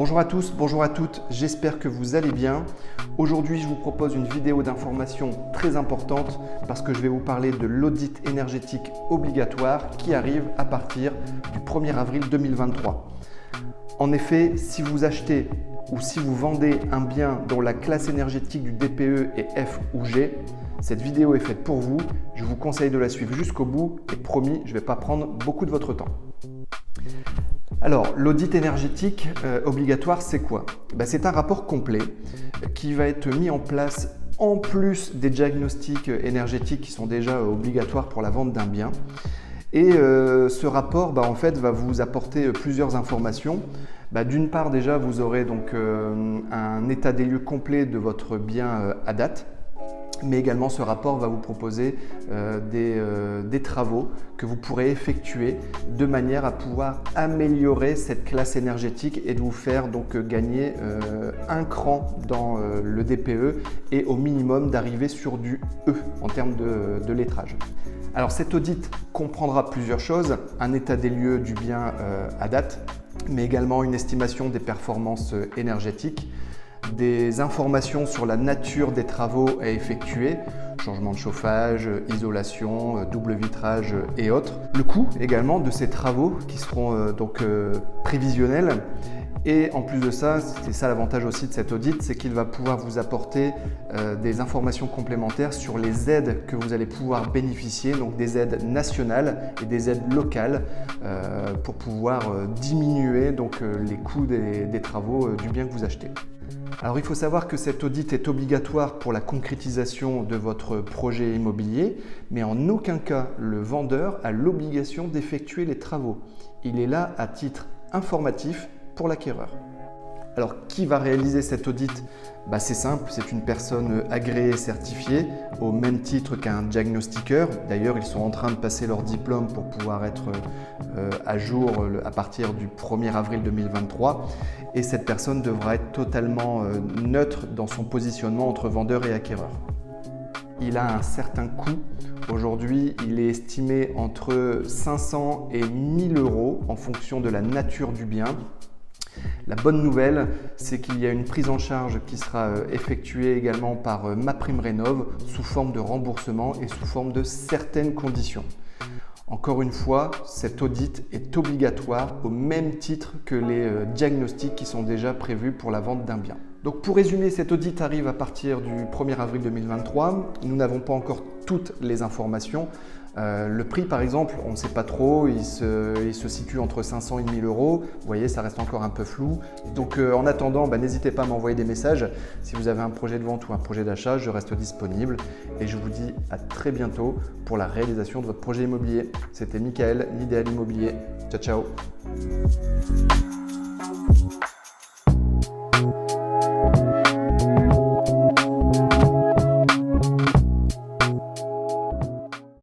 Bonjour à tous, bonjour à toutes, j'espère que vous allez bien. Aujourd'hui, je vous propose une vidéo d'information très importante parce que je vais vous parler de l'audit énergétique obligatoire qui arrive à partir du 1er avril 2023. En effet, si vous achetez ou si vous vendez un bien dont la classe énergétique du DPE est F ou G, cette vidéo est faite pour vous. Je vous conseille de la suivre jusqu'au bout et promis, je ne vais pas prendre beaucoup de votre temps. Alors, l'audit énergétique obligatoire, c'est quoi? C'est un rapport complet qui va être mis en place en plus des diagnostics énergétiques qui sont déjà obligatoires pour la vente d'un bien. Et ce rapport en fait, va vous apporter plusieurs informations. D'une part, déjà, vous aurez donc un état des lieux complet de votre bien à date. Mais également, ce rapport va vous proposer des travaux que vous pourrez effectuer de manière à pouvoir améliorer cette classe énergétique et de vous faire donc gagner un cran dans le DPE et au minimum d'arriver sur du E en termes de lettrage. Alors cet audit comprendra plusieurs choses, un état des lieux du bien à date, mais également une estimation des performances énergétiques, des informations sur la nature des travaux à effectuer, changement de chauffage, isolation, double vitrage et autres. Le coût également de ces travaux qui seront donc prévisionnels. Et en plus de ça, c'est ça l'avantage aussi de cet audit, c'est qu'il va pouvoir vous apporter des informations complémentaires sur les aides que vous allez pouvoir bénéficier, donc des aides nationales et des aides locales pour pouvoir diminuer donc, les coûts des travaux du bien que vous achetez. Alors il faut savoir que cet audit est obligatoire pour la concrétisation de votre projet immobilier, mais en aucun cas le vendeur a l'obligation d'effectuer les travaux. Il est là à titre informatif pour l'acquéreur. Alors qui va réaliser cet audit? C'est simple, c'est une personne agréée et certifiée au même titre qu'un diagnostiqueur. D'ailleurs, ils sont en train de passer leur diplôme pour pouvoir être à jour à partir du 1er avril 2023. Et cette personne devra être totalement neutre dans son positionnement entre vendeur et acquéreur. Il a un certain coût. Aujourd'hui, il est estimé entre 500 et 1000 euros en fonction de la nature du bien. La bonne nouvelle, c'est qu'il y a une prise en charge qui sera effectuée également par MaPrimeRénov' sous forme de remboursement et sous forme de certaines conditions. Encore une fois, cet audit est obligatoire au même titre que les diagnostics qui sont déjà prévus pour la vente d'un bien. Donc pour résumer, cet audit arrive à partir du 1er avril 2023. Nous n'avons pas encore toutes les informations. Le prix par exemple, on ne sait pas trop, il se situe entre 500 et 1000 euros. Vous voyez, ça reste encore un peu flou. Donc en attendant, n'hésitez pas à m'envoyer des messages. Si vous avez un projet de vente ou un projet d'achat, je reste disponible. Et je vous dis à très bientôt pour la réalisation de votre projet immobilier. C'était Michael, l'Idéal Immobilier. Ciao, ciao.